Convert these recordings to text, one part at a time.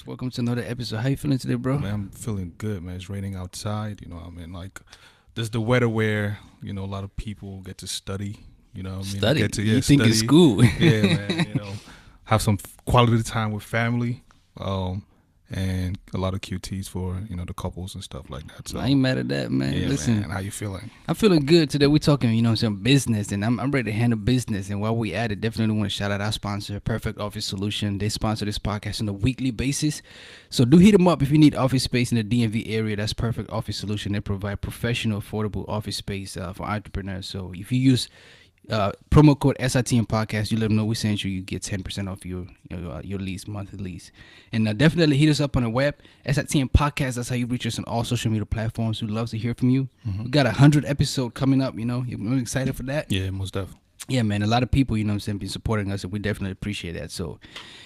Podcast. Welcome to another episode. How you feeling today, bro? Man, I'm feeling good, man. It's raining outside. This is the weather where, a lot of people get to study. Study? Get to, you think study. it's school? Yeah, man. Have some quality time with family. And a lot of QTs for, the couples and stuff like that. So I ain't mad at that, man. yeah, Listen, man. How you feeling? I'm feeling good today. We're talking, some business, and I'm ready to handle business. And while we at it, definitely want to shout out our sponsor, Perfect Office Solution. They sponsor this podcast on a weekly basis. So do hit them up if you need office space in the DMV area. That's Perfect Office Solution. They provide professional, affordable office space for entrepreneurs. So if you use promo code SITM podcast, you let them know we sent you get 10% off your lease, monthly lease. And definitely hit us up on the web, SITM podcast. That's how you reach us on all social media platforms. We'd love to hear from you. We got 100 episode coming up, I'm excited for that. Yeah, most definitely. Yeah, man, a lot of people, been supporting us, and we definitely appreciate that. So,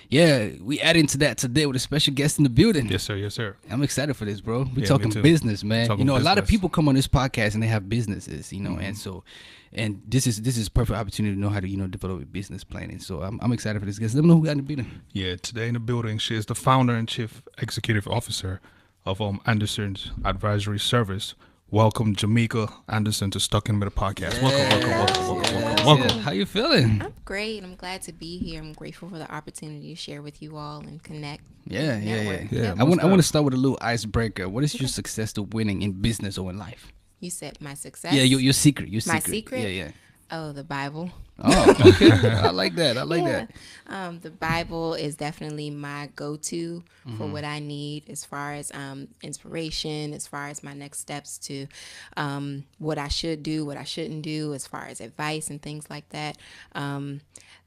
yeah, we add into that today with a special guest in the building. Yes, sir. Yes, sir. I'm excited for this, bro. We're Yeah, talking me too. business, man. Talking a lot of business. people come on this podcast and they have businesses, and this is perfect opportunity to know how to, develop a business planning. So I'm excited for this guest. Let me know who we got in the building. Yeah, today in the building, she is the founder and chief executive officer of Anderson's Advisory Service. Welcome, Jameka Anderson, to Stuck in the Middle podcast. Welcome. How you feeling? I'm great. I'm glad to be here. I'm grateful for the opportunity to share with you all and connect. Yeah. Yeah, I want to start with a little icebreaker. What is your success to winning in business or in life? You said my success? Yeah, your secret. My secret? Yeah. Oh, the Bible. Oh, okay. I like that. that. The Bible is definitely my go-to for what I need as far as inspiration, as far as my next steps to what I should do, what I shouldn't do, as far as advice and things like that.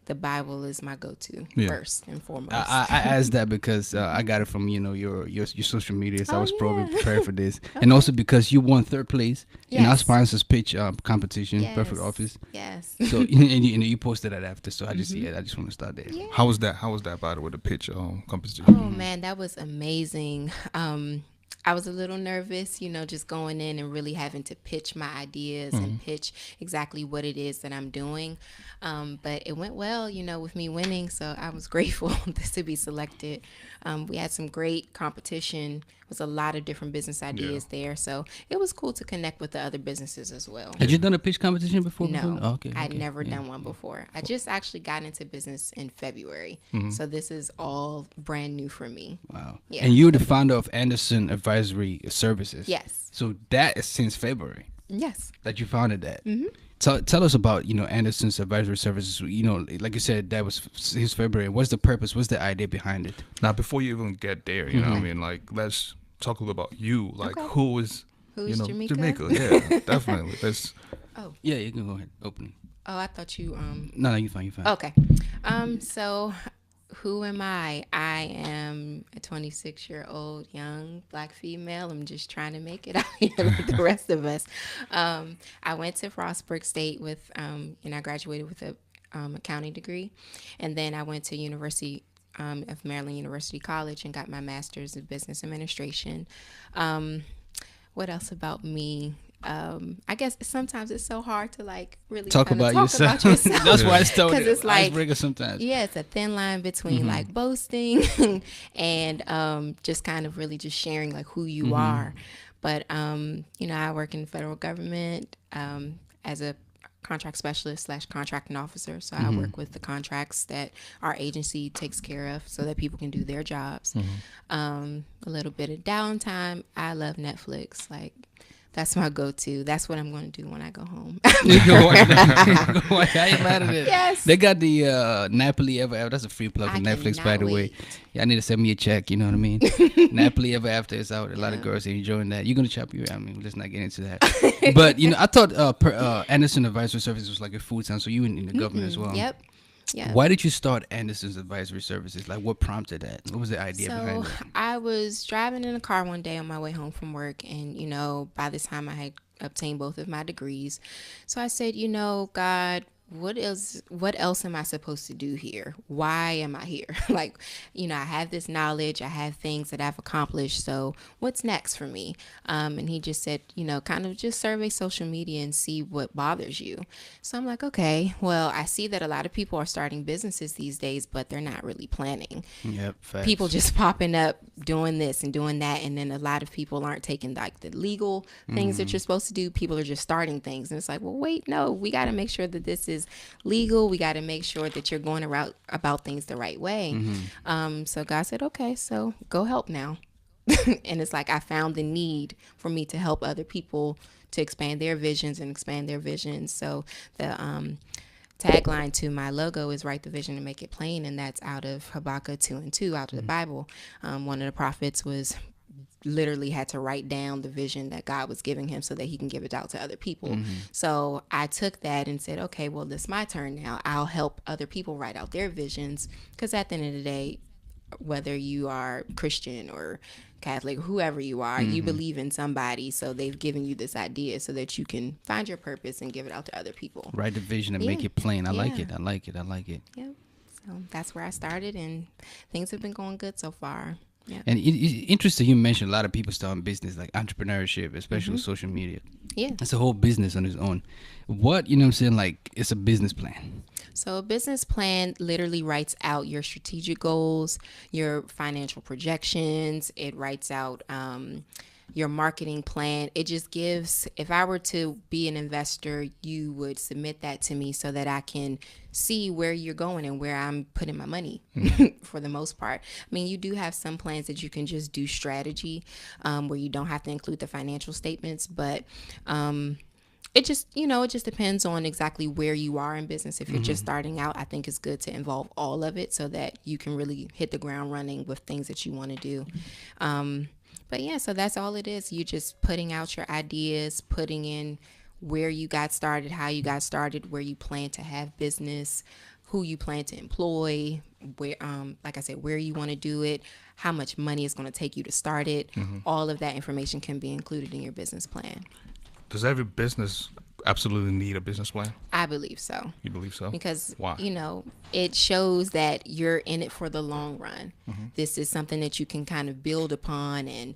The Bible is my go-to first and foremost. I asked that because I got it from your social media, so I was probably prepared for this, Okay. and also because you won third place in our Yes. sponsors pitch competition, Yes. Perfect Office. Yes. So and you posted that after, so I just I just want to start there. Yeah. How was that? By the way, the pitch competition? Oh man, that was amazing. I was a little nervous, just going in and really having to pitch my ideas and pitch exactly what it is that I'm doing. But it went well, with me winning. So I was grateful to be selected. We had some great competition. It was a lot of different business ideas there. So it was cool to connect with the other businesses as well. Had you done a pitch competition before? No, Oh, okay. I'd never done one before. I just actually got into business in February. So this is all brand new for me. Wow. Yeah. And you're the founder of Anderson Advisory Services. Yes. So that is since February Yes. that you founded that. Tell us about Anderson's Advisory Services. Like you said, that was since February. What's the purpose? What's the idea behind it? Now, before you even get there, let's talk a little about you. Like, Okay. who is, Who's Jameka? Jameka, yeah, definitely. Let's. Yeah, you can go ahead. Open. Oh, I thought you No, you're fine. You're fine. Okay. So who am I? I am a 26-year-old young Black female. I'm just trying to make it out here like the rest of us. I went to Frostburg State with, and I graduated with a accounting degree. And then I went to University of Maryland University College and got my master's in business administration. What else about me? I guess sometimes it's so hard to really Talk kinda about talk yourself. about yourself. That's why I started. Because it's like, icebreaker sometimes. yeah, it's a thin line between like boasting and just kind of really just sharing like who you are. But I work in the federal government as a contract specialist / contracting officer. So I work with the contracts that our agency takes care of so that people can do their jobs. A little bit of downtime. I love Netflix. Like, that's my go-to. That's what I'm going to do when I go home. I ain't mad at it. Yes. They got the Napoli Ever After. That's a free plug for I Netflix, cannot by the way. wait. Yeah, I need to send me a check. You know what I mean? Napoli Ever After is out. A lot of girls are enjoying that. You're gonna chop your. Let's not get into that. But I thought Anderson Advisory Services was like a food town. So you in the government as well. Yep. Yeah. Why did you start Anderson's Advisory Services? Like, what prompted that? What was the idea behind So it? I was driving in a car one day on my way home from work, and by this time I had obtained both of my degrees. So I said, God, what else am I supposed to do here? Why am I here? Like, I have this knowledge, I have things that I've accomplished, so what's next for me? And he just said, kind of just survey social media and see what bothers you. So I'm like, okay, well, I see that a lot of people are starting businesses these days, but they're not really planning. Yep, facts. People just popping up doing this and doing that, and then a lot of people aren't taking like the legal things that you're supposed to do. People are just starting things, and it's like, well, wait, no, we got to make sure that this is legal. We got to make sure that you're going about things the right way. So God said, okay, so go help now. And it's like I found the need for me to help other people to expand their visions and expand their visions. So the tagline to my logo is write the vision and make it plain, and that's out of Habakkuk 2:2, out of the Bible. One of the prophets was literally had to write down the vision that God was giving him so that he can give it out to other people. So I took that and said, okay, well, this is my turn now. I'll help other people write out their visions, because at the end of the day, whether you are Christian or Catholic, whoever you are, you believe in somebody, so they've given you this idea so that you can find your purpose and give it out to other people. Write the vision and make it plain. I like it. I like it. I like it. Yep. So that's where I started, and things have been going good so far. Yeah. And it's interesting you mentioned a lot of people starting business, like entrepreneurship, especially with social media. Yeah. It's a whole business on its own. What, you know what I'm saying, like, it's a business plan. So a business plan literally writes out your strategic goals, your financial projections. It writes out your marketing plan. It just gives, if I were to be an investor, you would submit that to me so that I can see where you're going and where I'm putting my money for the most part. I mean, you do have some plans that you can just do strategy where you don't have to include the financial statements, but it just, it just depends on exactly where you are in business. If you're just starting out, I think it's good to involve all of it so that you can really hit the ground running with things that you want to do. But yeah, so that's all it is. You just putting out your ideas, putting in where you got started, how you got started, where you plan to have business, who you plan to employ, where, like I said, where you want to do it, how much money it's going to take you to start it. All of that information can be included in your business plan. Does every business absolutely need a business plan? I believe so. You believe so? Because, Why? it shows that you're in it for the long run. This is something that you can kind of build upon. And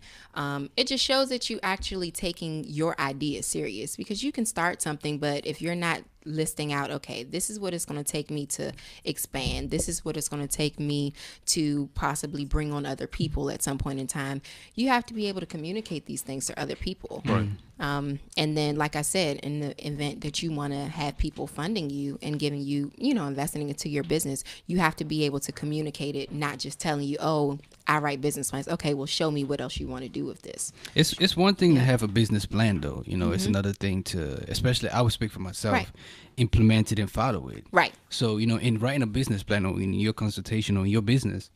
it just shows that you actually taking your idea serious, because you can start something, but if you're not listing out, okay, this is what it's going to take me to expand. This is what it's going to take me to possibly bring on other people at some point in time. You have to be able to communicate these things to other people. Right. And then, like I said, in the event that you want to have people funding you and giving you, investing into your business, you have to be able to communicate it, not just telling you, oh, I write business plans. Okay, well, show me what else you want to do with this. It's one thing to have a business plan, though. It's another thing to, especially I would speak for myself, Right. implement it and follow it. Right. So, in writing a business plan or in your consultation on your business,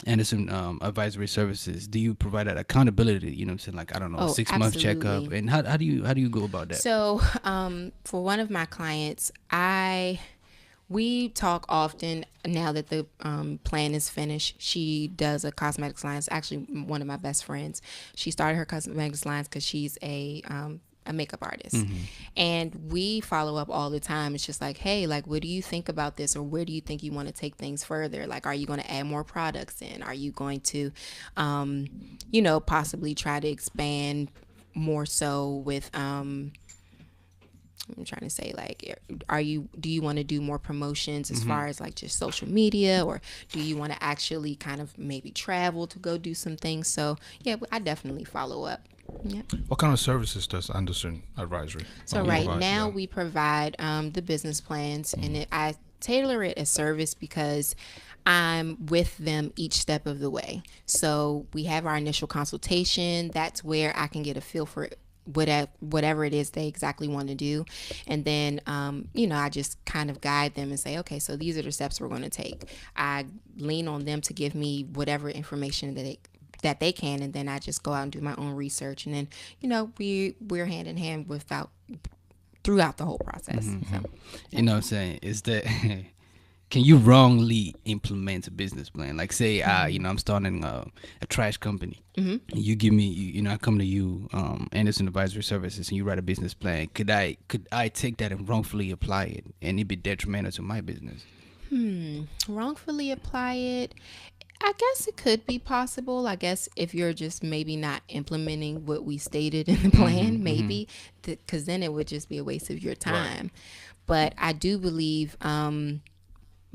Anderson Advisory Services, do you provide that accountability? You know what I'm saying? Like, I don't know, Oh, 6-month checkup. absolutely. And how do you go about that? So, for one of my clients, we talk often now that the plan is finished. She does a cosmetics line. It's actually one of my best friends. She started her cosmetics lines because she's a makeup artist. And we follow up all the time. It's just like, hey, like, what do you think about this? Or where do you think you want to take things further? Like, are you going to add more products in? Are you going to, possibly try to expand more so with, I'm trying to say, like, do you want to do more promotions as far as like just social media, or do you want to actually kind of maybe travel to go do some things? So yeah, I definitely follow up. Yeah. What kind of services does Anderson Advisory? So right now we provide the business plans, and I tailor it as service because I'm with them each step of the way. So we have our initial consultation. That's where I can get a feel for whatever it is they exactly want to do. And then, I just kind of guide them and say, okay, so these are the steps we're going to take. I lean on them to give me whatever information that they can. And then I just go out and do my own research. And then, we're hand in hand throughout the whole process. So, You know what I'm saying? Is that can you wrongly implement a business plan? Like say, I'm starting a trash company. You give me, I come to you, Anderson Advisory Services, and you write a business plan. Could I take that and wrongfully apply it, and it be detrimental to my business? Wrongfully apply it. I guess it could be possible. I guess if you're just maybe not implementing what we stated in the plan, maybe, because then it would just be a waste of your time. But I do believe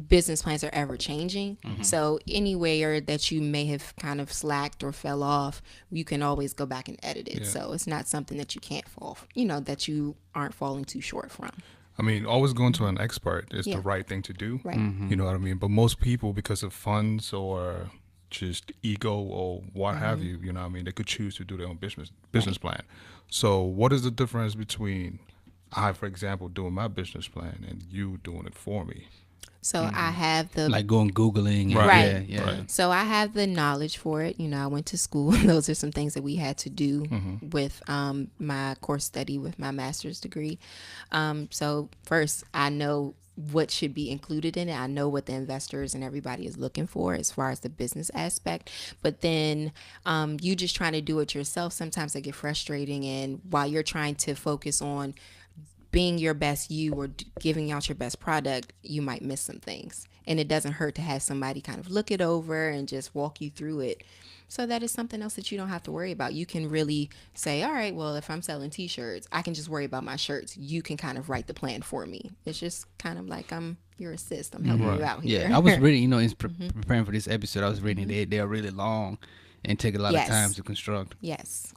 business plans are ever changing. So anywhere that you may have kind of slacked or fell off, you can always go back and edit it. Yeah. So it's not something that you can't fall, that you aren't falling too short from. I mean, always going to an expert is Yeah. the right thing to do. Right. You know what I mean? But most people, because of funds or just ego or what have you, you know what I mean, they could choose to do their own business plan. So what is the difference between I, for example, doing my business plan and you doing it for me? So I have the Like going Googling. And, Right. Yeah. Right. So I have the knowledge for it. I went to school. Those are some things that we had to do with my course study with my master's degree. So first, I know what should be included in it. I know what the investors and everybody is looking for as far as the business aspect. But then you just trying to do it yourself. Sometimes it get frustrating. And while you're trying to focus on being your best you or giving out your best product, you might miss some things. And it doesn't hurt to have somebody kind of look it over and just walk you through it. So that is something else that you don't have to worry about. You can really say, all right, well, if I'm selling t-shirts, I can just worry about my shirts. You can kind of write the plan for me. It's just kind of like I'm your assist. I'm helping you out here. Yeah, I was reading, preparing for this episode. I was reading they are really long and take a lot Yes. of time to construct. Yes,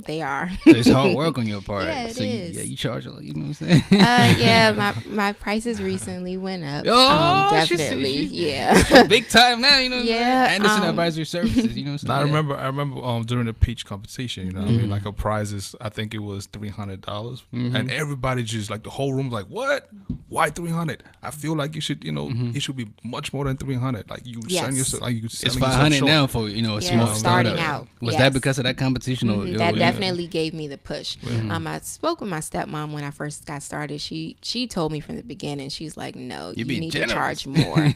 they are. So it's hard work on your part. Yeah, it so is. You charge a lot. You know what I'm saying? Yeah, my prices recently went up. Oh, Definitely. she's Yeah. big time now. You know what I'm Yeah, saying? Anderson Advisory Services. You know what Now, I'm saying? I remember during the peach competition, you know what I mean? Like a prizes, I think it was $300. And everybody just like the whole room was like, what? Why 300? I feel like you should, it should be much more than 300. Like you Yes. selling yourself, like you It's selling 500 yourself now short. for a Yeah, small starting startup. out. Was Yes. that because of that competition? Or That definitely gave me the push. I spoke with my stepmom when I first got started. She told me from the beginning, she's like, no, you being need generous. to charge more.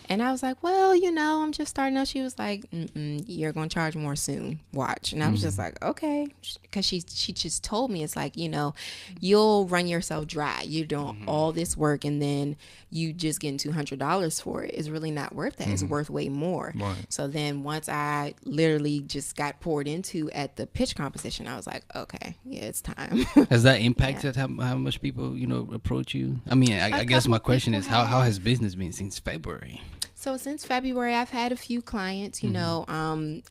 And I was like, well, I'm just starting out. She was like, you're going to charge more soon. Watch. And I was just like, okay. Because she just told me, it's like, you'll run yourself dry. You're doing all this work and then you just getting $200 for it. It's really not worth that. It's worth way more. Right. So then once I literally just got poured into at the pitch competition, I was like, okay, yeah, it's time. Has that impacted how much people approach you? I mean, I guess my question is how has business been since February? So since February, I've had a few clients. I'm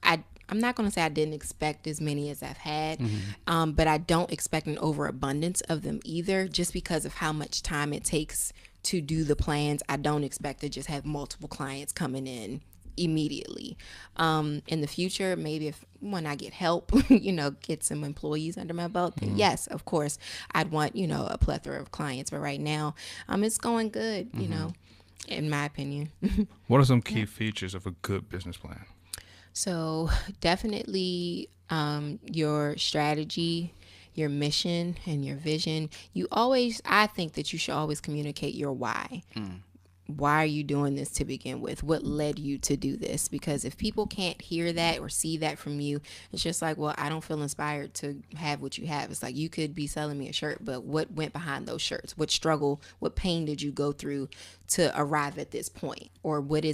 not going to say I didn't expect as many as I've had, but I don't expect an overabundance of them either, just because of how much time it takes to do the plans. I don't expect to just have multiple clients coming in immediately. In the future, maybe when I get help, get some employees under my belt, then yes, of course, I'd want, a plethora of clients. But right now, it's going good, in my opinion. What are some key features of a good business plan? So definitely your strategy, your mission, and your vision. I think that you should always communicate your why. Why are you doing this to begin with? What led you to do this? Because if people can't hear that or see that from you, it's just like, well, I don't feel inspired to have what you have. It's like, you could be selling me a shirt, but what went behind those shirts? What struggle, what pain did you go through to arrive at this point? Or what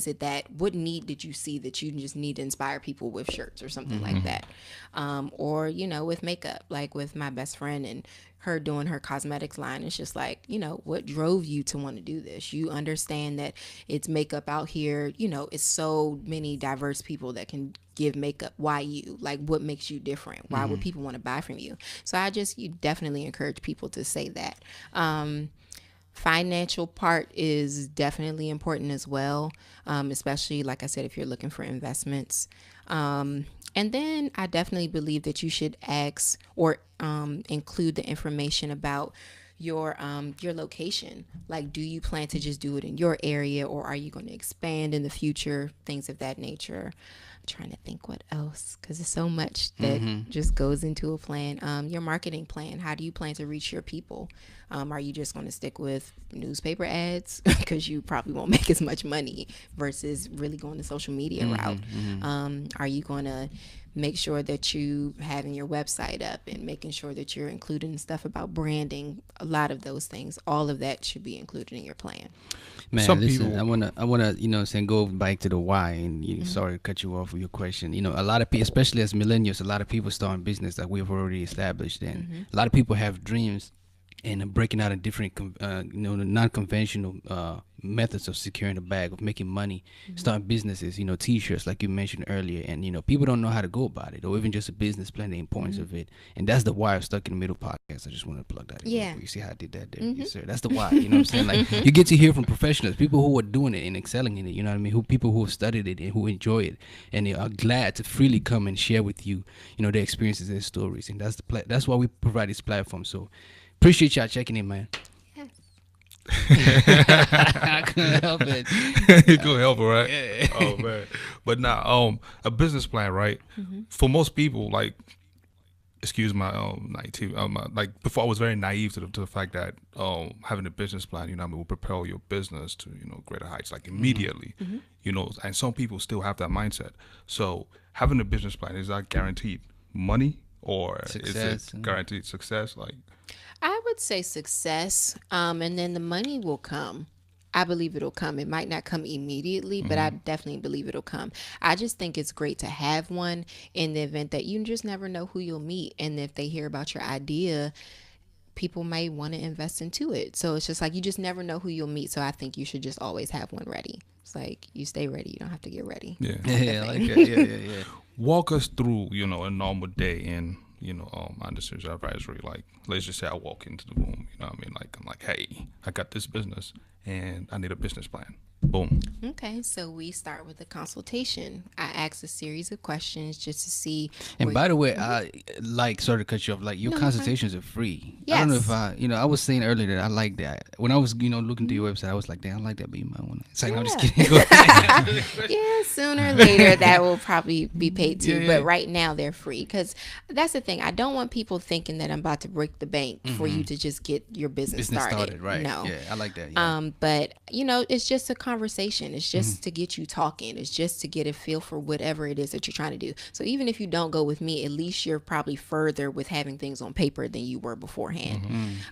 what need did you see that you just need to inspire people with shirts or something like that? Or, with makeup, like with my best friend and her doing her cosmetics line. It's just like, what drove you to want to do this? You understand that it's makeup out here, it's so many diverse people that can give makeup. Why you? Like, what makes you different? Why would people want to buy from you? So you definitely encourage people to say that. Financial part is definitely important as well, especially, like I said, if you're looking for investments. And then I definitely believe that you should ask or include the information about your location. Like, do you plan to just do it in your area, or are you going to expand in the future? Things of that nature. trying to think what else, because there's so much that just goes into a plan. Your marketing plan, how do you plan to reach your people? Are you just going to stick with newspaper ads because you probably won't make as much money versus really going the social media route? Are you going to make sure that you having your website up and making sure that you're including stuff about branding? A lot of those things, all of that should be included in your plan. Man, Some listen, people- I wanna, saying go back to the why, and sorry to cut you off with your question. A lot of people, especially as millennials, a lot of people starting business that we've already established, and a lot of people have dreams and breaking out of different, non-conventional methods of securing a bag, of making money, starting businesses, t-shirts like you mentioned earlier, and people don't know how to go about it, or even just a business plan, the importance of it. And that's the why of Stuck in the Middle podcast. I just want to plug that in. Yeah. You see how I did that there? Yes, sir. That's the why. You know what I'm saying? Like, you get to hear from professionals, people who are doing it and excelling in it, you know what I mean? People who have studied it and who enjoy it, and they are glad to freely come and share with you, their experiences and stories. And that's why we provide this platform. So appreciate y'all checking in, man. Yes. I couldn't help it. You couldn't help it, right? Oh man. But now, a business plan, right? For most people, like, excuse my naivety, like before I was very naive to the fact that having a business plan, will propel your business to greater heights, like immediately, And some people still have that mindset. So having a business plan, is that guaranteed money, or Success, is it guaranteed success? Like, I would say success, and then the money will come. I believe it'll come. It might not come immediately, but I definitely believe it'll come. I just think it's great to have one in the event that you just never know who you'll meet. And if they hear about your idea, people may want to invest into it. So it's just like, you just never know who you'll meet. So I think you should just always have one ready. It's like, you stay ready. You don't have to get ready. yeah. Yeah, I like that. Yeah. Walk us through, a normal day in, Anderson's advisory. Like, let's just say I walk into the room, like, I'm like, hey, I got this business and I need a business plan. Boom. Okay, so we start with a consultation. I ask a series of questions just to see. And where- by the way, sorry to cut you off. Like, your No, consultations are free. I don't know if Yes. I was saying earlier that I like that. When I was, looking through your website, I was like, damn, I like that, but you might want to. It's like, I'm just Yeah. kidding. Go ahead. Yeah, sooner or later that will probably be paid too. Yeah. But right now they're free, because that's the thing. I don't want people thinking that I'm about to break the bank for you to just get your business started. right? No. Yeah, I like that. Yeah. But it's just a conversation. It's just to get you talking. It's just to get a feel for whatever it is that you're trying to do. So even if you don't go with me, at least you're probably further with having things on paper than you were beforehand.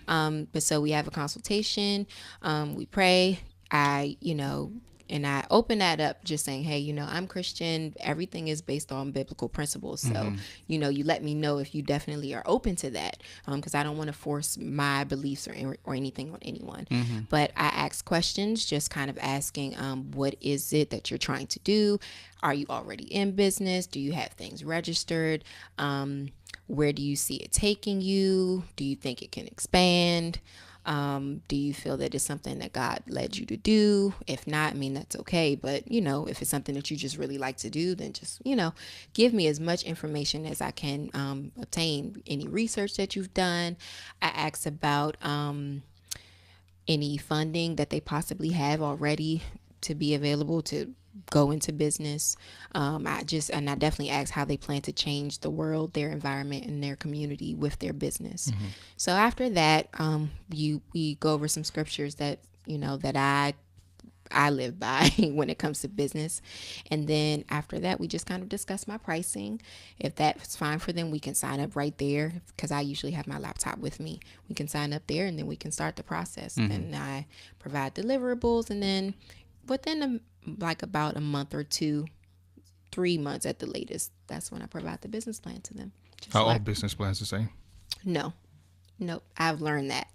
But so we have a consultation. We pray. And I open that up just saying, hey, I'm Christian. Everything is based on biblical principles. So, you let me know if you definitely are open to that, because I don't want to force my beliefs or anything on anyone. But I ask questions, just kind of asking, what is it that you're trying to do? Are you already in business? Do you have things registered? Where do you see it taking you? Do you think it can expand? Do you feel that it's something that God led you to do? If not, I mean, that's okay. But, if it's something that you just really like to do, then just, give me as much information as I can obtain. Any research that you've done. I ask about any funding that they possibly have already to be available to go into business. I definitely ask how they plan to change the world, their environment, and their community with their business. So after that, we go over some scriptures that that I live by when it comes to business. And then after that, we just kind of discuss my pricing. If that's fine for them, we can sign up right there, because I usually have my laptop with me. We can sign up there, and then we can start the process. And I provide deliverables, and then within about a month or 2, 3 months at the latest, that's when I provide the business plan to them. Are all business plans the same? No, nope. I've learned that.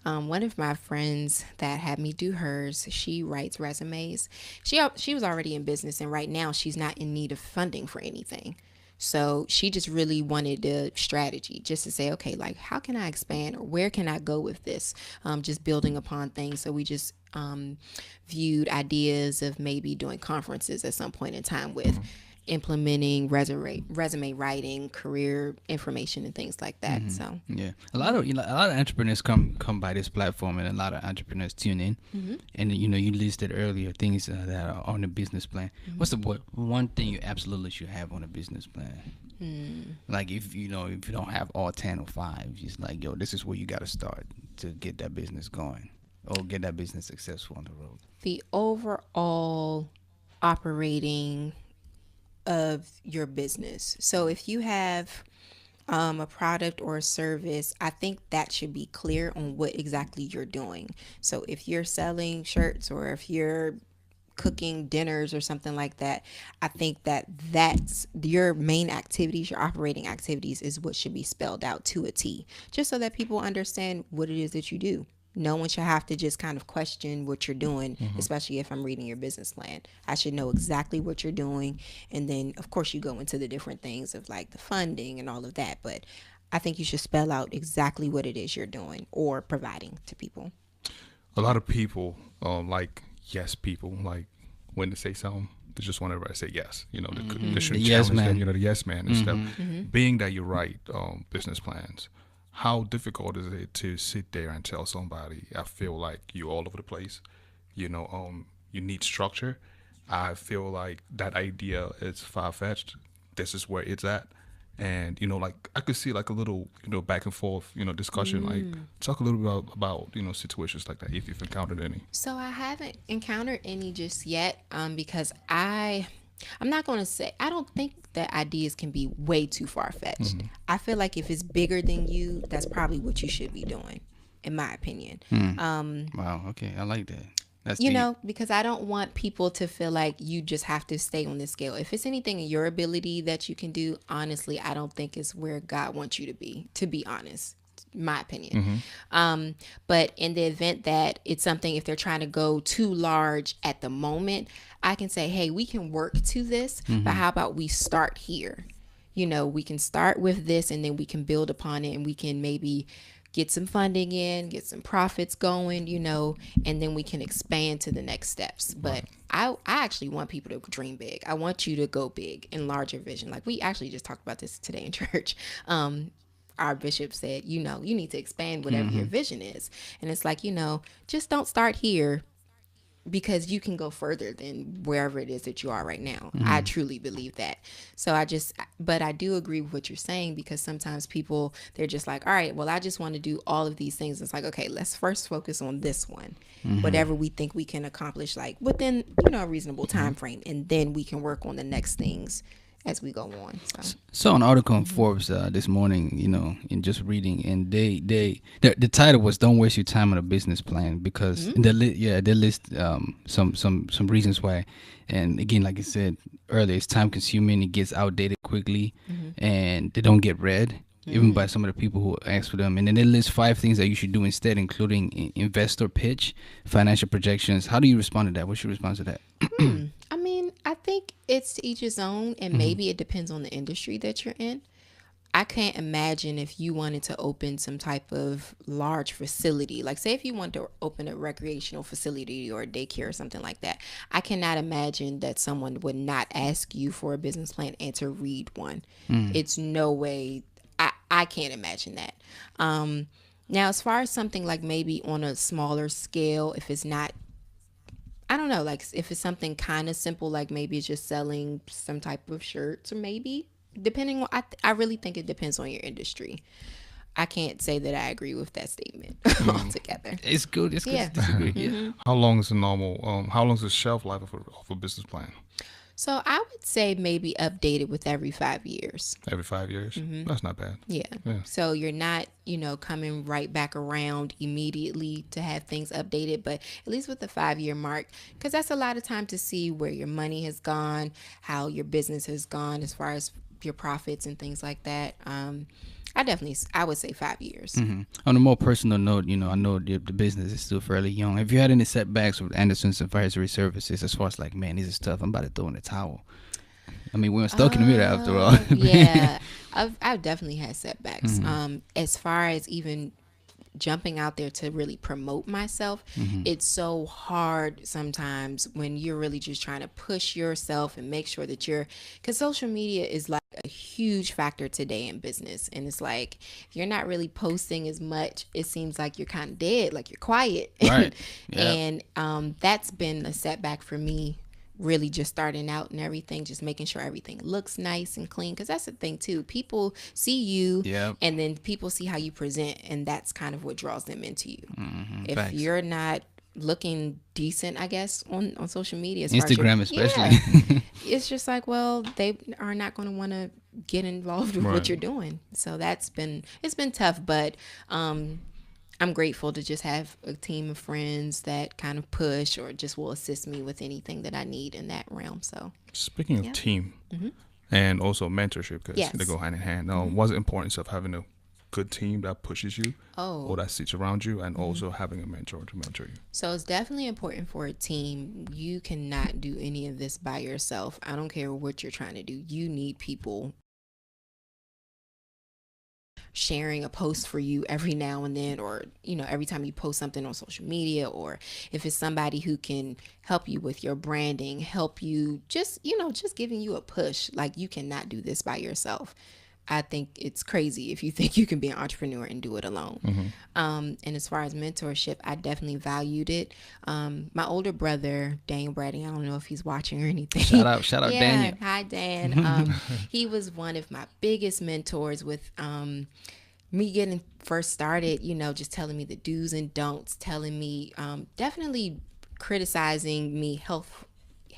One of my friends that had me do hers, she writes resumes. She was already in business, and right now she's not in need of funding for anything. So she just really wanted the strategy, just to say, okay, like, how can I expand, or where can I go with this? Just building upon things. So we just viewed ideas of maybe doing conferences at some point in time with implementing resume writing, career information, and things like that. So, Yeah, a lot of a lot of entrepreneurs come by this platform, and a lot of entrepreneurs tune in. And you listed earlier things that are on the business plan. What's the one thing you absolutely should have on a business plan? Like if if you don't have all 10 or 5, just like this is where you got to start to get that business going or get that business successful on the road. the overall operating of your business. So, if you have a product or a service, I think that should be clear on what exactly you're doing. So, if you're selling shirts or if you're cooking dinners or something like that, I think that that's your main activities, your operating activities is what should be spelled out to a T, just so that people understand what it is that you do. No one should have to just kind of question what you're doing, especially if I'm reading your business plan. I should know exactly what you're doing. And then, of course, you go into the different things of like the funding and all of that. But I think you should spell out exactly what it is you're doing or providing to people. A lot of people, like yes people, like when they say something, they just want everybody to say yes. They should The yes challenge them. man. The yes man and stuff. Being that you write business plans, how difficult is it to sit there and tell somebody, I feel like you all over the place, you need structure. I feel like that idea is far-fetched. This is where it's at. And, like I could see like a little, back and forth, discussion, like talk a little bit about, situations like that if you've encountered any. So I haven't encountered any just yet, because I'm not going to say, I don't think that ideas can be way too far fetched. I feel like if it's bigger than you, that's probably what you should be doing, in my opinion. Wow. Okay, I like that. That's You deep. know, because I don't want people to feel like you just have to stay on this scale. If it's anything in your ability that you can do, honestly, I don't think it's where God wants you to be honest. My opinion. But in the event that it's something, if they're trying to go too large at the moment, I can say, hey, we can work to this, but how about we start here? We can start with this and then we can build upon it and we can maybe get some funding in, get some profits going, and then we can expand to the next steps. But I actually want people to dream big. I want you to go big, enlarge your vision. Like we actually just talked about this today in church. Our bishop said, you need to expand whatever your vision is. And it's like, just don't start here because you can go further than wherever it is that you are right now. I truly believe that. So but I do agree with what you're saying because sometimes people, they're just like, all right, well, I just want to do all of these things. It's like, okay, let's first focus on this one, whatever we think we can accomplish, like within, a reasonable time frame. And then we can work on the next things as we go on. Saw an article in Forbes this morning, in just reading, and the title was "Don't waste your time on a business plan" because they list some reasons why, and again, like I said earlier, it's time consuming, it gets outdated quickly, and they don't get read. Even by some of the people who ask for them. And then they list 5 things that you should do instead, including investor pitch, financial projections. How do you respond to that? What's your response to that? I mean, I think it's to each his own, and maybe it depends on the industry that you're in. I can't imagine if you wanted to open some type of large facility, like say if you want to open a recreational facility or a daycare or something like that, I cannot imagine that someone would not ask you for a business plan and to read one. It's no way. I can't imagine that. Now, as far as something like maybe on a smaller scale, if it's not, I don't know, like if it's something kind of simple, like maybe it's just selling some type of shirts or maybe depending on, I really think it depends on your industry. I can't say that I agree with that statement altogether. It's good. It's good to disagree. Yeah. How long is how long is the shelf life of a business plan? So I would say maybe updated with every 5 years. Every 5 years? That's not bad. Yeah. So you're not, coming right back around immediately to have things updated, but at least with the 5-year mark, because that's a lot of time to see where your money has gone, how your business has gone as far as your profits and things like that. I would say 5 years. On a more personal note, I know the business is still fairly young. Have you had any setbacks with Anderson's Advisory Services as far as like, man, this is tough, I'm about to throw in the towel? I mean, we're stuck in the middle after all. Yeah, I've definitely had setbacks. As far as even jumping out there to really promote myself, it's so hard sometimes when you're really just trying to push yourself and make sure that because social media is like a huge factor today in business. And it's like, if you're not really posting as much, it seems like you're kind of dead, like you're quiet. Right. Yeah. And that's been a setback for me, really just starting out and everything, just making sure everything looks nice and clean. Because that's the thing too, people see you, Yep. and then people see how you present, and that's kind of what draws them into you. If Facts. you're not looking decent, I guess, on social media, as far as Instagram especially. yeah, it's just like, well, they are not going to want to get involved with Right. what you're doing. So it's been tough, but I'm grateful to just have a team of friends that kind of push or just will assist me with anything that I need in that realm. So Speaking of Yeah. team and also mentorship, because Yes. they go hand in hand. What's the importance of having a good team that pushes you or that sits around you, and also having a mentor to mentor you? So it's definitely important for a team. You cannot do any of this by yourself. I don't care what you're trying to do. You need people sharing a post for you every now and then, or every time you post something on social media, or if it's somebody who can help you with your branding, help you just giving you a push. Like, you cannot do this by yourself. I think it's crazy if you think you can be an entrepreneur and do it alone. And as far as mentorship, I definitely valued it. My older brother, Daniel Brady, I don't know if he's watching or anything. Shout out Yeah, Daniel. hi, Dan. He was one of my biggest mentors with me getting first started, just telling me the do's and don'ts, telling me, definitely criticizing me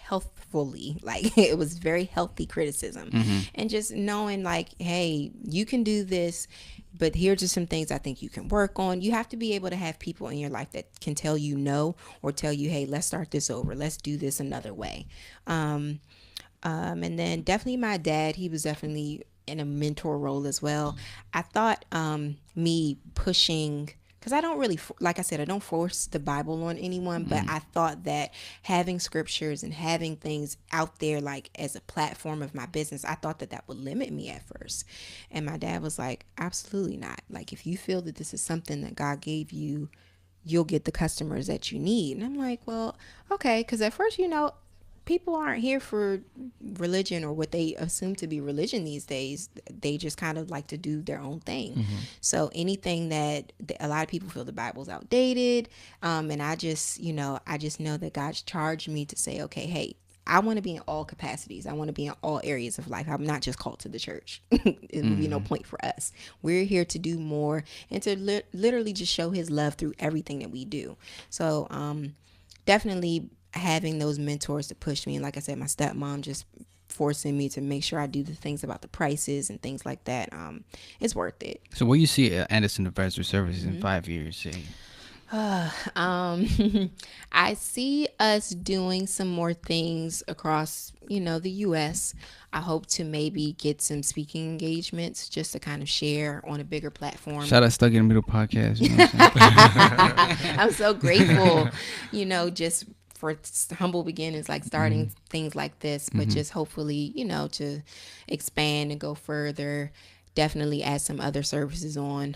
healthfully. Like, it was very healthy criticism. And just knowing, like, hey, you can do this, but here's just some things I think you can work on. You have to be able to have people in your life that can tell you no, or tell you, hey, let's start this over, let's do this another way. And then definitely my dad, he was definitely in a mentor role as well. I thought me pushing, because I don't really, like I said, I don't force the Bible on anyone, but I thought that having scriptures and having things out there, like as a platform of my business, I thought that would limit me at first. And my dad was like, absolutely not. Like, if you feel that this is something that God gave you, you'll get the customers that you need. And I'm like, well, okay. Because at first, people aren't here for religion or what they assume to be religion these days. They just kind of like to do their own thing. So anything that a lot of people feel the Bible's outdated. And I just know that God's charged me to say, okay, hey, I want to be in all capacities. I want to be in all areas of life. I'm not just called to the church. It would be no point for us. We're here to do more and to literally just show his love through everything that we do. So definitely having those mentors to push me. And like I said, my stepmom just forcing me to make sure I do the things about the prices and things like that. It's worth it. So where you see Anderson Advisory Services in 5 years? Say? I see us doing some more things across, the U.S. I hope to maybe get some speaking engagements just to kind of share on a bigger platform. Shout out Stuck in the Middle podcast. You know what I'm saying? I'm so grateful, just for humble beginnings, like starting things like this, but just hopefully, to expand and go further, definitely add some other services on.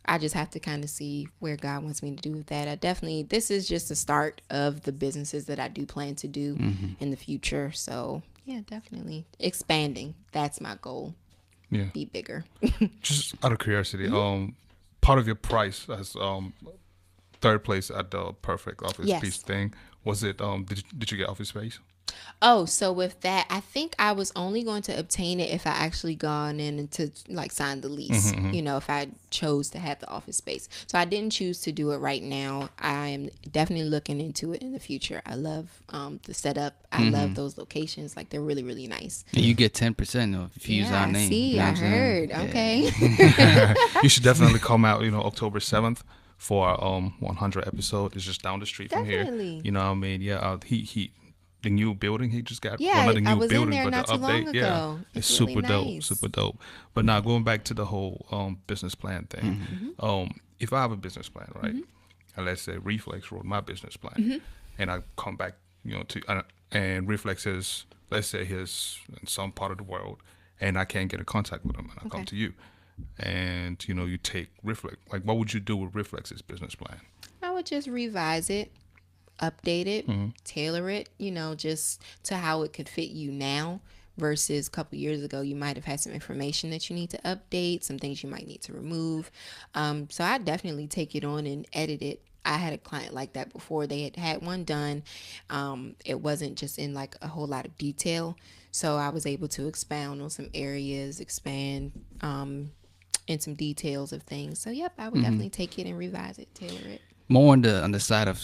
I just have to kind of see where God wants me to do with that. This is just the start of the businesses that I do plan to do in the future. So yeah, definitely expanding. That's my goal. Yeah. Be bigger. Just out of curiosity, part of your price as third place at the perfect office Yes. piece thing, was it did you get office space? Oh, so with that, I think I was only going to obtain it if I actually gone in and to like sign the lease, if I chose to have the office space. So I didn't choose to do it right now. I'm definitely looking into it in the future. I love the setup. I love those locations. Like, they're really, really nice. And you get 10% though if you use our name. See, You know I what I'm saying? heard. Yeah. Okay. You should definitely come out, October 7th for our 100 episode. It's just down the street from Definitely. here. You know what I mean? Yeah, he the new building he just got. Yeah, not the new I was in building, there but not the too long update. ago. Yeah, It's it's really super dope, nice. super dope. But now going back to the whole business plan thing. If I have a business plan, right, and let's say Reflex wrote my business plan, and I come back, to and Reflex is, let's say, he's in some part of the world, and I can't get in contact with him, and I come Okay. to you. and you take Reflex. Like, what would you do with Reflex's business plan? I would just revise it, update it, Mm-hmm. tailor it, just to how it could fit you now versus a couple years ago. You might have had some information that you need to update, some things you might need to remove. So I definitely take it on and edit it. I had a client like that before. They had one done. It wasn't just in like a whole lot of detail. So I was able to expound on some areas, expand in some details of things. So yep, I would definitely take it and revise it, tailor it. More on the side of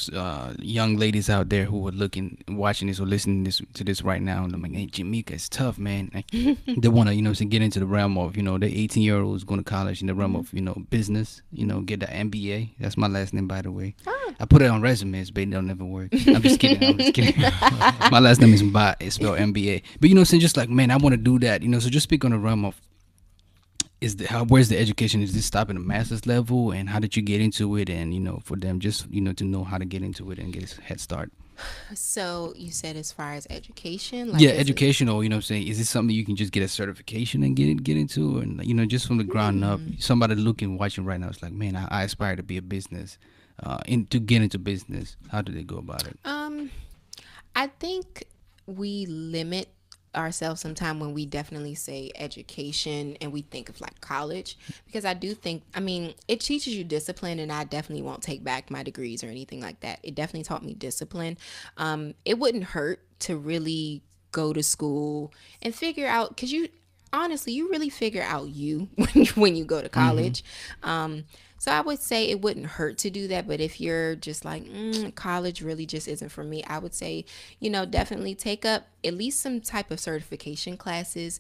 young ladies out there who are looking, watching this or listening to this right now, and I'm like, hey, Jameka, it's tough, man. Like, they want to, get into the realm of, the 18-year-olds going to college in the realm of, business, get the MBA. That's my last name, by the way. Oh. I put it on resumes, but it'll never work. I'm just kidding. I'm just kidding. My last name is Mba. It's spelled MBA. But, saying just like, man, I want to do that. So just speak on the realm of, where's the education? Is this stopping the master's level, and how did you get into it? And for them just to know how to get into it and get a head start. So you said as far as education, Yeah, educational. Saying, is this something you can just get a certification and get into, and just from the ground up? Somebody watching right now is like, man, I aspire to be a business, to get into business. How do they go about it? I think we limit ourselves sometime when we definitely say education and we think of like college, because I do think, it teaches you discipline, and I definitely won't take back my degrees or anything like that. It definitely taught me discipline. It wouldn't hurt to really go to school and figure out, because you really figure out you when you go to college. So I would say it wouldn't hurt to do that. But if you're just like, college really just isn't for me, I would say, definitely take up at least some type of certification classes,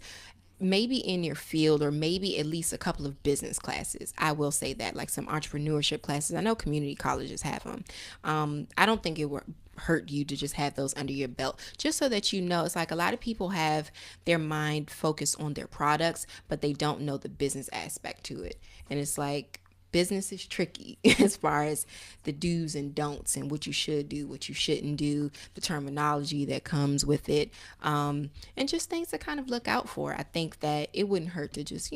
maybe in your field, or maybe at least a couple of business classes. I will say that, like some entrepreneurship classes. I know community colleges have them. I don't think it would hurt you to just have those under your belt, just so that it's like a lot of people have their mind focused on their products, but they don't know the business aspect to it. And it's like, business is tricky as far as the do's and don'ts, and what you should do, what you shouldn't do, the terminology that comes with it, and just things to kind of look out for. I think that it wouldn't hurt to just,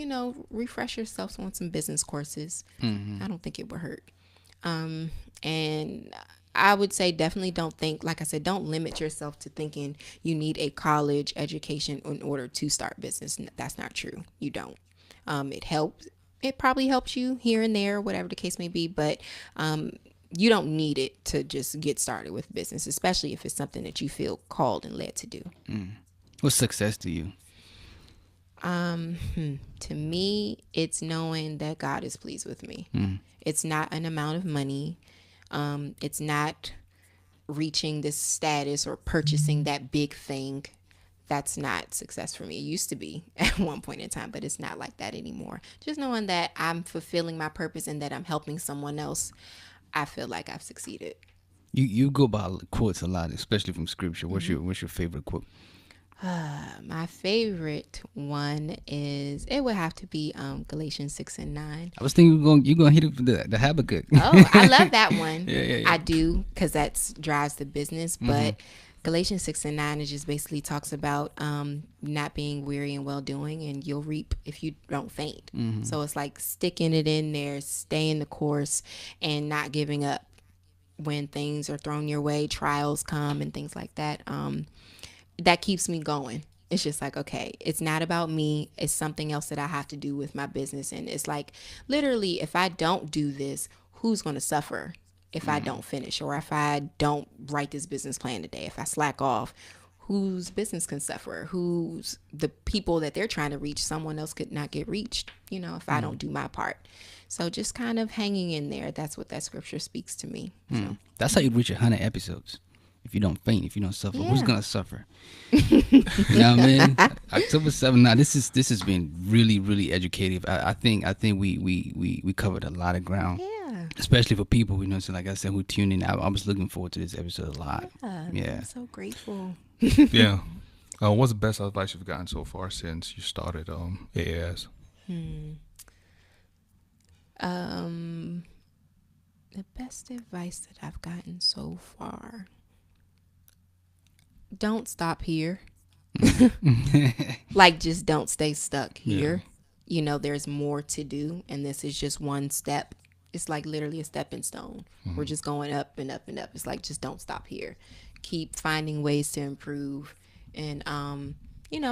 refresh yourself on some business courses. I don't think it would hurt. And I would say definitely don't think, like I said, don't limit yourself to thinking you need a college education in order to start business. That's not true. You don't. It helps. It probably helps you here and there, whatever the case may be, but you don't need it to just get started with business, especially if it's something that you feel called and led to do. What's success to you? To me, it's knowing that God is pleased with me. It's not an amount of money. It's not reaching this status or purchasing that big thing. That's not success for me. It used to be at one point in time, but it's not like that anymore. Just knowing that I'm fulfilling my purpose and that I'm helping someone else, I feel like I've succeeded. You go by quotes a lot, especially from scripture. What's your favorite quote? My favorite one it would have to be Galatians 6:9. I was thinking you're gonna hit it with the Habakkuk. Oh, I love that one. Yeah. I do, because that drives the business, but Galatians 6:9 is just basically talks about not being weary and well doing, and you'll reap if you don't faint. So it's like sticking it in there, staying the course, and not giving up when things are thrown your way, trials come and things like that. That keeps me going. It's just like, okay, it's not about me. It's something else that I have to do with my business. And it's like, literally, if I don't do this, who's going to suffer if I don't finish, or if I don't write this business plan today? If I slack off, whose business can suffer? Who's the people that they're trying to reach? Someone else could not get reached, if I don't do my part. So just kind of hanging in there. That's what that scripture speaks to me. So. That's how you reach 100 episodes. If you don't faint, if you don't suffer, who's gonna suffer? You know what I mean? October 7th. Now this has been really, really educative. I think we covered a lot of ground. Yeah. Especially for people, so like I said, who tune in. I was looking forward to this episode a lot. Yeah. I'm so grateful. Yeah. What's the best advice you've gotten so far since you started AAS? The best advice that I've gotten so far. Don't stop here. Like, just don't stay stuck here. there's more to do, and this is just one step. It's like literally a stepping stone. We're just going up and up and up. It's like, just don't stop here. Keep finding ways to improve, and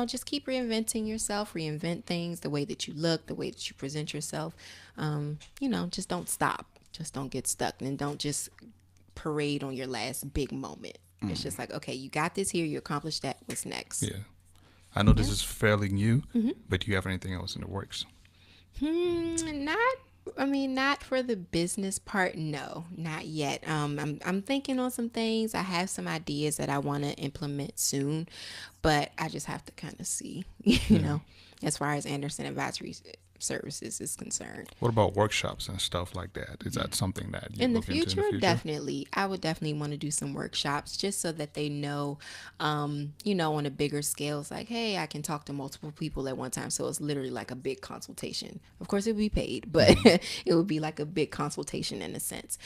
just keep reinventing yourself, reinvent things, the way that you look, the way that you present yourself. Just don't stop. Just don't get stuck, and don't just parade on your last big moment. It's just like, okay, you got this here, you accomplished that. What's next? Yeah. I know this is fairly new, but do you have anything else in the works? Not for the business part. No, not yet. I'm thinking on some things. I have some ideas that I want to implement soon, but I just have to kind of see, as far as Anderson Advisory Services is concerned. What about workshops and stuff like that? Is that something that you In the look into future, in the future? definitely. I would definitely want to do some workshops just so that they know, on a bigger scale. It's like, hey, I can talk to multiple people at one time. So it's literally like a big consultation. Of course, it would be paid, but it would be like a big consultation in a sense.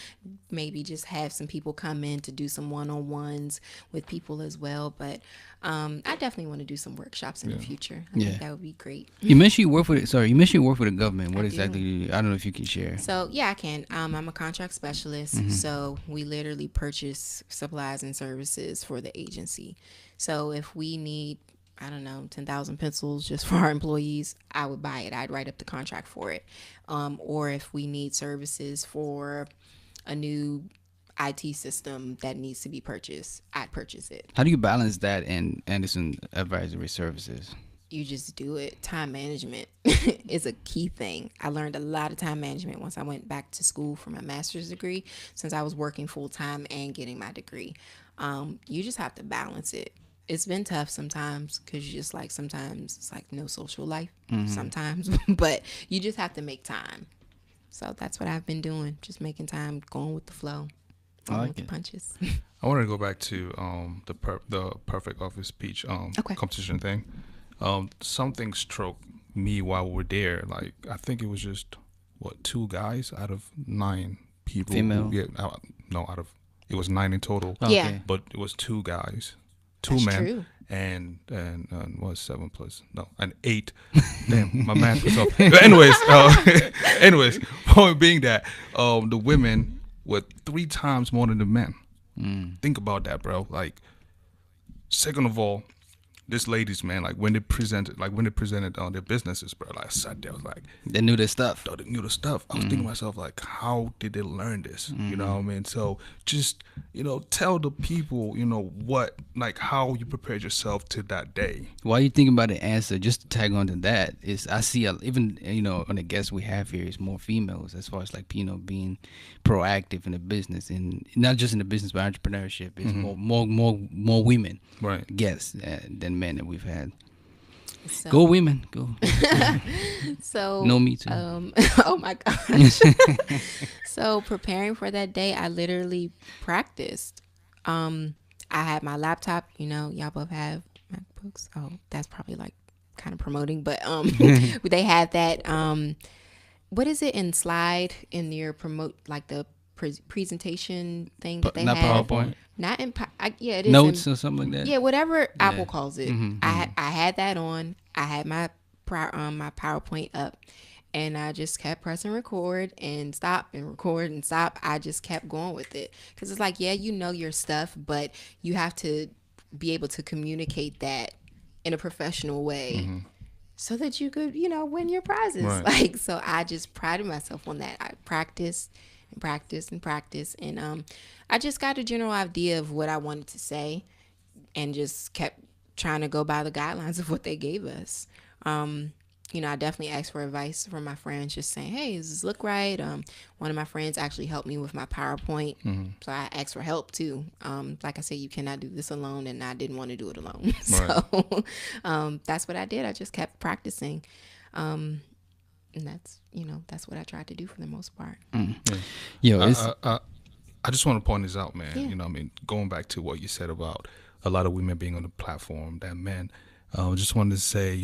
Maybe just have some people come in to do some one-on-ones with people as well. But I definitely want to do some workshops in the future. I think that would be great. You mentioned you work for the government. What I exactly? I don't know if you can share. So yeah, I can. I'm a contract specialist. So we literally purchase supplies and services for the agency. So if we need, I don't know, 10,000 pencils just for our employees, I would buy it. I'd write up the contract for it. Or if we need services for a new IT system that needs to be purchased, I'd purchase it. How do you balance that and Anderson Advisory Services? You just do it. Time management is a key thing. I learned a lot of time management once I went back to school for my master's degree, since I was working full time and getting my degree. You just have to balance it. It's been tough sometimes because you just like, sometimes it's like no social life sometimes, but you just have to make time. So that's what I've been doing. Just making time, going with the flow, going with the punches. I want to go back to the perfect office speech competition thing. Something struck me while we were there. Like, I think it was just 2 guys out of 9 people. Female? It was 9 in total. Okay. Yeah. But it was 2 guys, 2 That's men, true. and was 7 plus and 8. Damn, my math was off. But anyways, point being that the women were 3 times more than the men. Think about that, bro. Like, second of all, this ladies, man, like when they presented their businesses, bro, like I sat there, I was like, They knew their stuff. they knew the stuff. I was thinking to myself, like, how did they learn this? You know what I mean? So just, tell the people, how you prepared yourself to that day. While you thinking about the answer, just to tag on to that, is I see even on the guests we have here is more females as far as like being proactive in the business, and not just in the business but entrepreneurship. It's more women guests than men that we've had. So, Go women, go. So No, me too. Oh my gosh. So preparing for that day, I literally practiced. I had my laptop, y'all both have MacBooks. Oh, that's probably like kind of promoting, but they had that what is it in slide in your promote, like the presentation thing that they Not have? PowerPoint. Not in yeah, it is Notes in, or something like that. yeah, whatever Apple calls it. Mhm, I had that on. I had my my PowerPoint up, and I just kept pressing record and stop and record and stop. I just kept going with it because it's like, yeah, you know your stuff, but you have to be able to communicate that in a professional way. So that you could, win your prizes. Right. Like, so I just prided myself on that. I practiced and practiced and practiced. And I just got a general idea of what I wanted to say and just kept trying to go by the guidelines of what they gave us. I definitely asked for advice from my friends, just saying, hey, does this look right? One of my friends actually helped me with my PowerPoint. So I asked for help too. Like I said, you cannot do this alone, and I didn't want to do it alone. So that's what I did. I just kept practicing. And that's what I tried to do for the most part. Yo, it's I just want to point this out, man. Yeah. Going back to what you said about a lot of women being on the platform than men. Just wanted to say,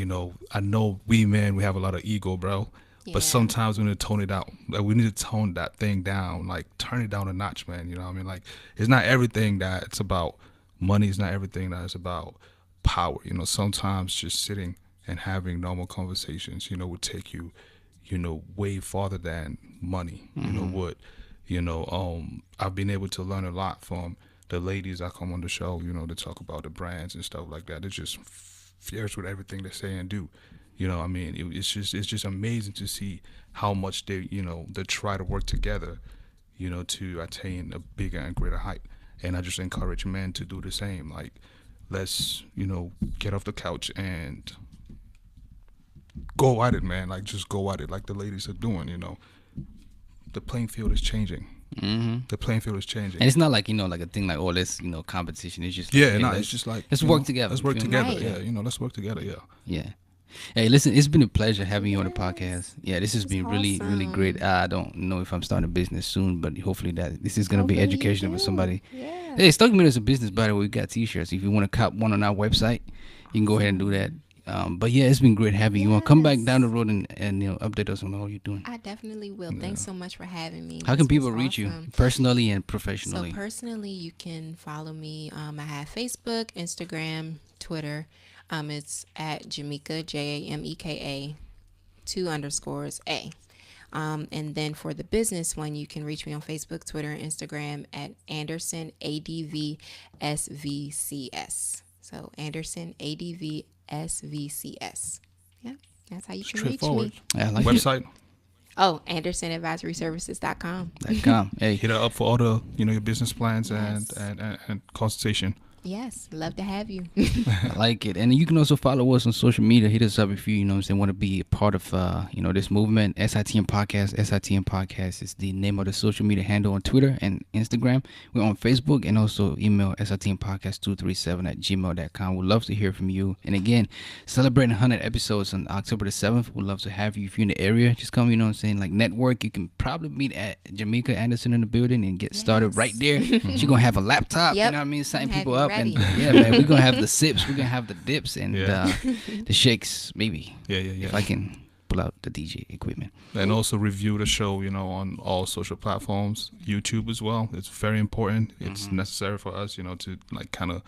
I know we men, we have a lot of ego, bro. Yeah. But sometimes we need to tone it out. Like, we need to tone that thing down, like turn it down a notch, man. You know what I mean? Like, it's not everything that it's about money. It's not everything that it's about power. Sometimes just sitting and having normal conversations, would take you, way farther than money. What, I've been able to learn a lot from the ladies that come on the show, to talk about the brands and stuff like that. It's just fierce with everything they say and do. I mean, it's just amazing to see how much they try to work together, to attain a bigger and greater height. And I just encourage men to do the same. Like, let's, get off the couch and go at it, man. Like, just go at it like the ladies are doing, The playing field is changing. The playing field is changing. And it's not like, like a thing like, oh, let's, competition. It's just like, Yeah, hey, no, it's just like, let's work together. Let's work you feel me? together. Right. Yeah, let's work together. Yeah. Yeah. Hey, listen, it's been a pleasure having you on the podcast. Yeah, this has been really, really awesome. great. I don't know if I'm starting a business soon, but hopefully that this is going to be Hopefully you educational for do. somebody. Yeah. Hey, Stuck Me as a business, by the way, we got t-shirts. If you want to cop one on our website, you can go ahead and do that. But yeah, it's been great having you. You want to come back Yes. down the road and update us on all you're doing. I definitely will. Thanks so much for having me. How can This people was reach you awesome. personally and So professionally? personally, you can follow me. I have Facebook, Instagram, Twitter. It's at Jameka, Jameka, 2_A. And then for the business one, you can reach me on Facebook, Twitter, and Instagram at Anderson ADV SVCS. So Anderson ADV SVCS. Yeah, that's how you can reach Straightforward. me. Yeah, I like it. Website, Oh, AndersonAdvisoryServices.com. .com. Hey, hit her up for all the, your business plans Yes. and consultation. Yes, love to have you. I like it. And you can also follow us on social media. Hit us up if you, want to be a part of, this movement. SITM Podcast. SITM Podcast is the name of the social media handle on Twitter and Instagram. We're on Facebook, and also email SITMPodcast237@gmail.com. We'd love to hear from you. And again, celebrating 100 episodes on October the 7th. We'd love to have you. If you're in the area, just come, like network. You can probably meet at Jameka Anderson in the building and get started right there. She's going to have a laptop, Yep. you know what I mean? Sign Have people you up. ready. And yeah, man, we're going to have the sips. We're going to have the dips and Yeah. the shakes, maybe. Yeah. If I can pull out the DJ equipment. And also review the show, on all social platforms, YouTube as well. It's very important. It's necessary for us, to like kind of,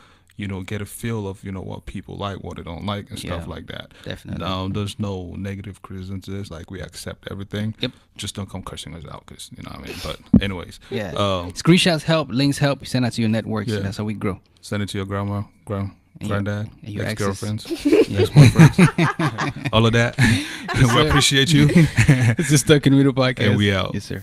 get a feel of, what people like, what they don't like, and stuff Yeah, like that. definitely. There's no negative criticism to this. Like, we accept everything. Yep. Just don't come cursing us out, because you know what I mean. But anyways, Yeah. um, Screenshots help, links help. You send out to your networks. Yeah. And that's how we grow. send it to your grandma, And your- granddad, and your ex-girlfriends, Yeah. ex-boyfriends, all of that. We sir. appreciate you. It's just Stuck in the Middle podcast. And we out. Yes, sir.